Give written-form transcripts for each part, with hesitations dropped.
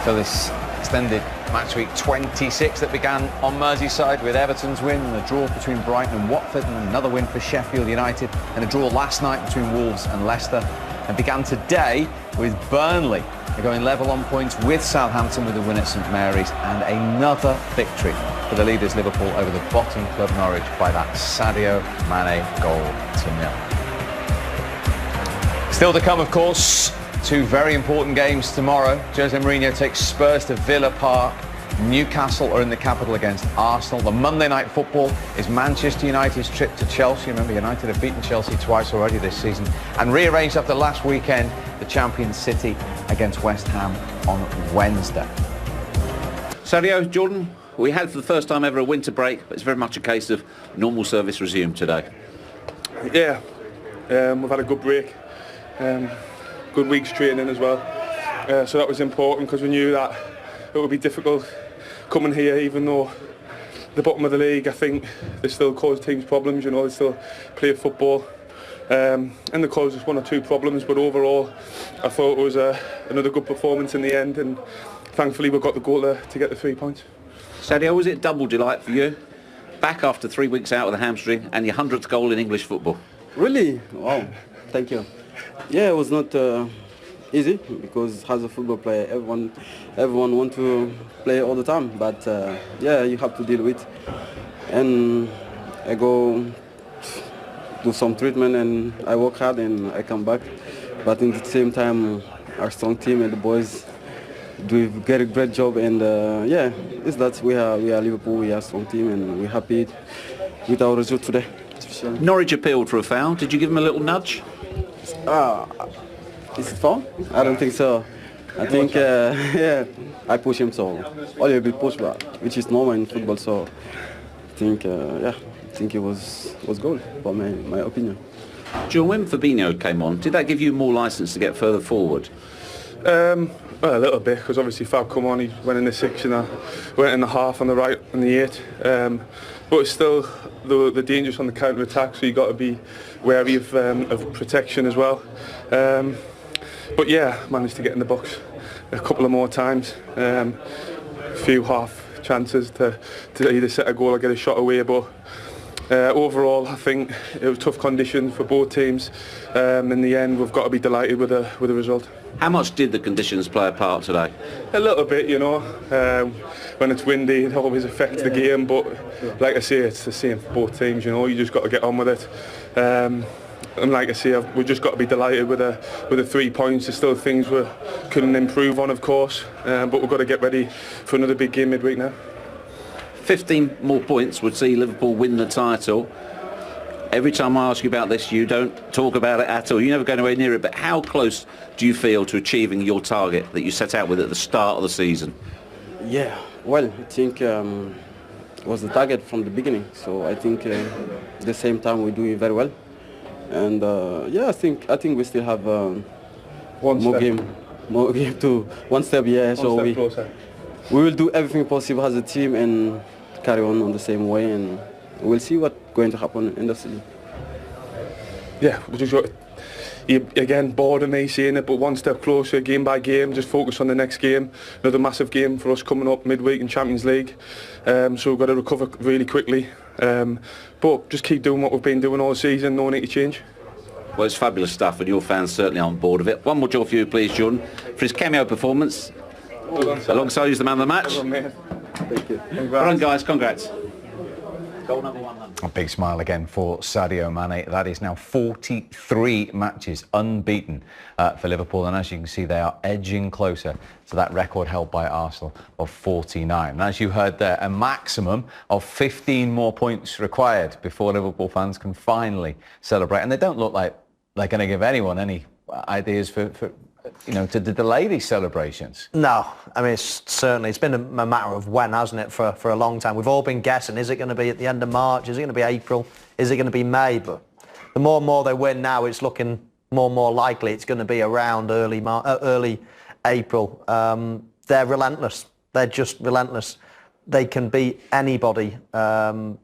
for this extended match week 26 that began on Merseyside with Everton's win and a draw between Brighton and Watford, and another win for Sheffield United, and a draw last night between Wolves and Leicester, and began today with Burnley going level on points with Southampton with a win at St Mary's, and another victory for the leaders Liverpool over the bottom club Norwich by that Sadio Mane goal to nil. Still to come, of course, two very important games tomorrow. Jose Mourinho takes Spurs to Villa Park. Newcastle are in the capital against Arsenal. The Monday night football is Manchester United's trip to Chelsea. Remember, United have beaten Chelsea twice already this season, and rearranged after last weekend, the champion City against West Ham on Wednesday. Sadio, Jordan, we had for the first time ever a winter break, but it's very much a case of normal service resumed today. Yeah, we've had a good break. Good week's training as well, so that was important because we knew that it would be difficult coming here, even though the bottom of the league, I think they still cause teams problems, you know, they still play football, and they caused us one or two problems, but overall I thought it was another good performance in the end, and thankfully we got the goal to get the 3 points. Sadio, was it double delight for you? Back after 3 weeks out with a hamstring and your 100th goal in English football. Really? Wow, thank you. Yeah, it was not easy because as a football player, everyone want to play all the time. But yeah, you have to deal with. And I go do some treatment and I work hard and I come back. But in the same time, our strong team and the boys do a great job. And yeah, it's that we are Liverpool, we are a strong team, and we're happy with our result today. Norwich appealed for a foul. Did you give him a little nudge? Is it foul? I don't think so. I think, yeah, I push him, so only a bit pushback, which is normal in football. So I think, yeah, I think it was goal for my opinion. John, when Fabinho came on, did that give you more licence to get further forward? Well, a little bit, because obviously Fab come on, he went in the 6 and I went in the half on the right and the 8. But it's still the dangerous on the counter attack, so you got to be wary of protection as well. But yeah, managed to get in the box a couple of more times. A few half chances to either set a goal or get a shot away. But overall, I think it was tough conditions for both teams. In the end, we've got to be delighted with the result. How much did the conditions play a part today? A little bit, you know. When it's windy, it always affects the game. But like I say, it's the same for both teams. You know, you just got to get on with it. And like I say, we've just got to be delighted with the 3 points. There's still things we can improve on, of course. But we've got to get ready for another big game midweek now. 15 more points would see Liverpool win the title. Every time I ask you about this, you don't talk about it at all. You never go anywhere near it. But how close do you feel to achieving your target that you set out with at the start of the season? Yeah, well, I think it was the target from the beginning. So I think at the same time we're doing very well. And yeah, I think we still have more game to one step. Yeah, so we will do everything possible as a team and carry on the same way, and we'll see what's going to happen in the season. Yeah, we just got, again, bored of me saying it, but one step closer, game by game, just focus on the next game. Another massive game for us coming up midweek in Champions League. So we've got to recover really quickly. But just keep doing what we've been doing all season, no need to change. Well, it's fabulous stuff, and your fans certainly aren't bored of it. One more job for you, please, Jordan, for his cameo performance. Alongside you, the man of the match. Thank you. Well done, guys. Congrats. Goal number 1. A big smile again for Sadio Mane. That is now 43 matches unbeaten for Liverpool, and as you can see, they are edging closer to that record held by Arsenal of 49. And as you heard there, a maximum of 15 more points required before Liverpool fans can finally celebrate. And they don't look like they're going to give anyone any ideas for you know, to delay these celebrations. No, I mean, it's been a matter of when, hasn't it, for a long time. We've all been guessing, is it going to be at the end of March, is it going to be April, is it going to be May? But the more and more they win now, it's looking more and more likely it's going to be around early April. They're relentless. They're just relentless. They can beat anybody in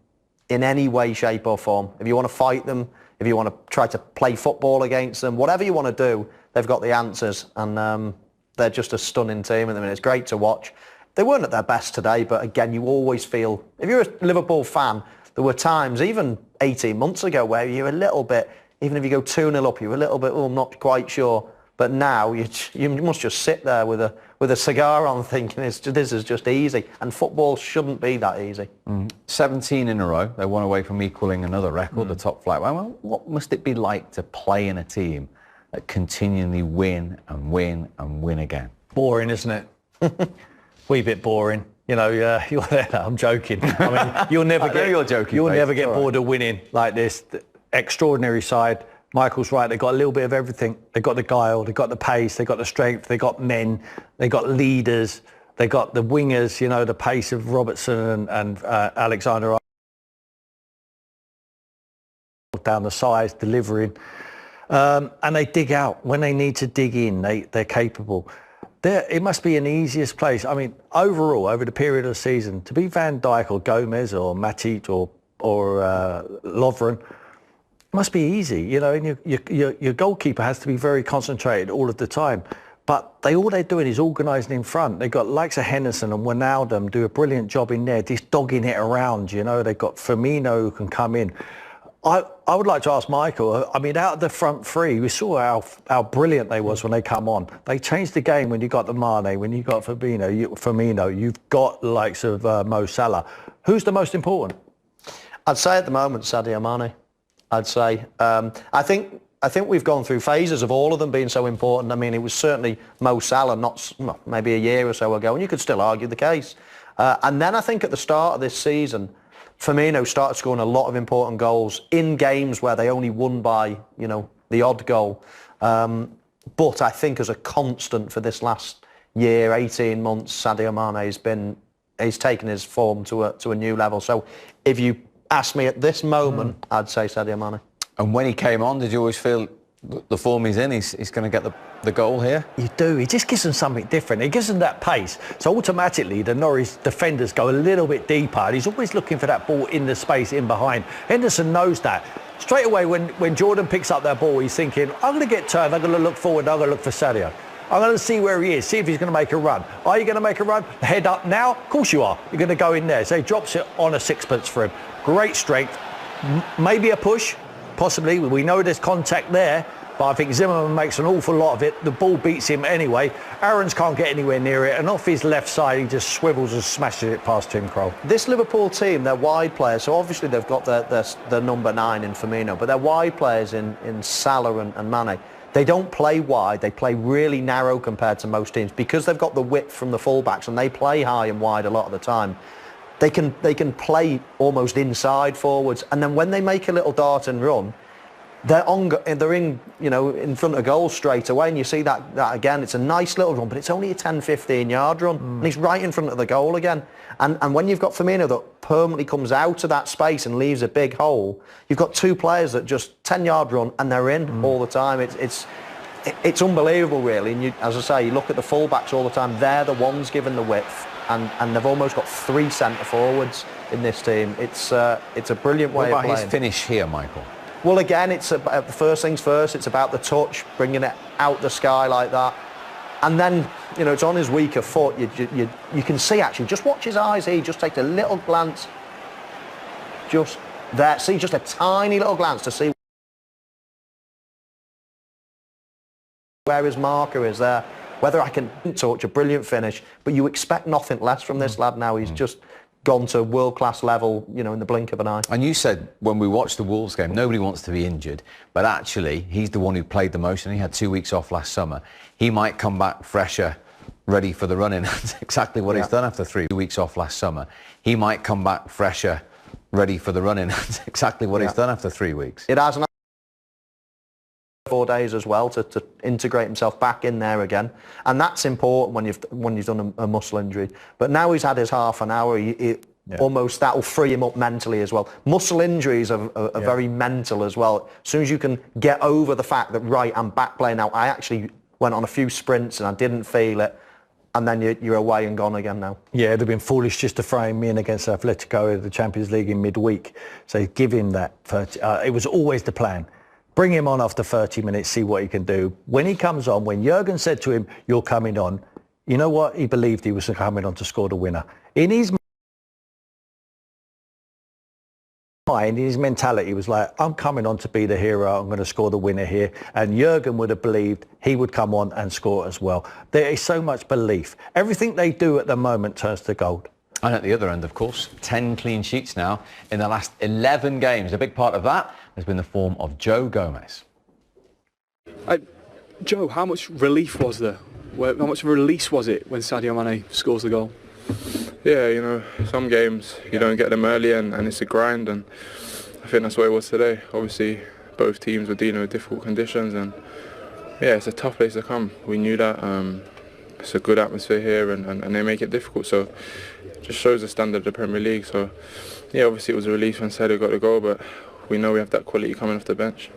any way, shape or form. If you want to fight them, if you want to try to play football against them, whatever you want to do, they've got the answers, and they're just a stunning team at the minute. It's great to watch. They weren't at their best today, but again, you always feel, if you're a Liverpool fan, there were times, even 18 months ago, where you're a little bit, even if you go 2-0 up, you're a little bit, oh, I'm not quite sure. But now you must just sit there with a cigar on thinking this is just easy. And football shouldn't be that easy. 17 in a row. They're one away from equalling another record, the top flight. Well, what must it be like to play in a team that continually win and win and win again? Boring, isn't it? Wee bit boring. You know, you're there. I'm joking. I mean, you'll never get. You're joking. You'll mate. never get bored of winning like this. The extraordinary side. Michael's right. They've got a little bit of everything. They've got the guile. They've got the pace. They've got the strength. They've got men. They've got leaders. They've got the wingers. You know, the pace of Robertson and Alexander down the sides, delivering, and they dig out when they need to dig in. They're capable. It must be an easiest place. I mean, overall, over the period of the season, to be Van Dijk or Gomez or Matip or Lovren, it must be easy, you know. And your goalkeeper has to be very concentrated all of the time. But all they're doing is organising in front. They've got likes of Henderson and Wijnaldum do a brilliant job in there, just dogging it around. You know, they've got Firmino who can come in. I would like to ask Michael, I mean, out of the front three, we saw how brilliant they was when they come on. They changed the game when you got the Mane, when you got Firmino, you've got the likes of Mo Salah. Who's the most important? I'd say at the moment, Sadio Mane. I'd say. I think we've gone through phases of all of them being so important. I mean, it was certainly Mo Salah, maybe a year or so ago, and you could still argue the case. And then I think at the start of this season, Firmino started scoring a lot of important goals in games where they only won by, you know, the odd goal. But I think as a constant for this last year, 18 months, Sadio Mane he's taken his form to a new level. So if you ask me at this moment, I'd say Sadio Mane. And when he came on, did you always feel the form he's in, he's going to get the goal here? You do. He just gives them something different. He gives them that pace. So automatically the Norwich defenders go a little bit deeper. And he's always looking for that ball in the space in behind. Henderson knows that. Straight away when Jordan picks up that ball, he's thinking, I'm going to get turned, I'm going to look forward, I'm going to look for Sadio. I'm going to see where he is, see if he's going to make a run. Are you going to make a run? Head up now? Of course you are. You're going to go in there. So he drops it on a sixpence for him. Great strength. Maybe a push, possibly. We know there's contact there. But I think Zimmerman makes an awful lot of it. The ball beats him anyway. Aarons can't get anywhere near it. And off his left side, he just swivels and smashes it past Tim Krul. This Liverpool team, they're wide players. So obviously they've got their number 9 in Firmino. But they're wide players in Salah and Mane. They don't play wide. They play really narrow compared to most teams. Because they've got the width from the fullbacks and they play high and wide a lot of the time. They can play almost inside forwards. And then when they make a little dart and run, they're in, you know, in front of goal straight away, and you see that again. It's a nice little run, but it's only a 10-15 yard run, and he's right in front of the goal again. And when you've got Firmino that permanently comes out of that space and leaves a big hole, you've got two players that just 10-yard run and they're in all the time. It's unbelievable, really. And as I say, you look at the fullbacks all the time. They're the ones given the width, and they've almost got 3 centre forwards in this team. It's a brilliant way of playing. What about his finish here, Michael? Well, again, it's about the first things first. It's about the touch, bringing it out the sky like that. And then, you know, it's on his weaker foot. You can see, actually, just watch his eyes here. He just takes a little glance. Just there. See, just a tiny little glance to see where his marker is there. Whether I can touch, a brilliant finish. But you expect nothing less from this lad now. He's just gone to world-class level, you know, in the blink of an eye. And you said when we watched the Wolves game, nobody wants to be injured, but actually he's the one who played the most, and he had 2 weeks off last summer. He might come back fresher, ready for the run-in. That's exactly what he's done after 3 weeks off last summer. He might come back fresher, ready for the run-in. That's exactly what he's done after 3 weeks. It has 4 days as well to integrate himself back in there again, and that's important when you've done a muscle injury. But now he's had his half an hour. Almost that will free him up mentally as well. Muscle injuries are very mental as well. As soon as you can get over the fact that, right, I'm back playing now. I actually went on a few sprints and I didn't feel it, and then you're away and gone again now. Yeah, it'd have been foolish just to throw him in against Atletico in the Champions League in midweek. So give him that. It was always the plan. Bring him on after 30 minutes, see what he can do. When he comes on, when Jurgen said to him, "You're coming on," you know what? He believed he was coming on to score the winner. In his mind, in his mentality, he was like, "I'm coming on to be the hero. I'm going to score the winner here." And Jurgen would have believed he would come on and score as well. There is so much belief. Everything they do at the moment turns to gold. And at the other end, of course, 10 clean sheets now in the last 11 games. A big part of that has been the form of Joe Gomez. Joe, how much relief was there? How much of a release was it when Sadio Mane scores the goal? Yeah, you know, some games you don't get them early and it's a grind, and I think that's what it was today. Obviously, both teams were dealing with difficult conditions, and yeah, it's a tough place to come. We knew that. It's a good atmosphere here, and they make it difficult, so it just shows the standard of the Premier League. So yeah, obviously it was a relief when Sadio got the goal, but we know we have that quality coming off the bench.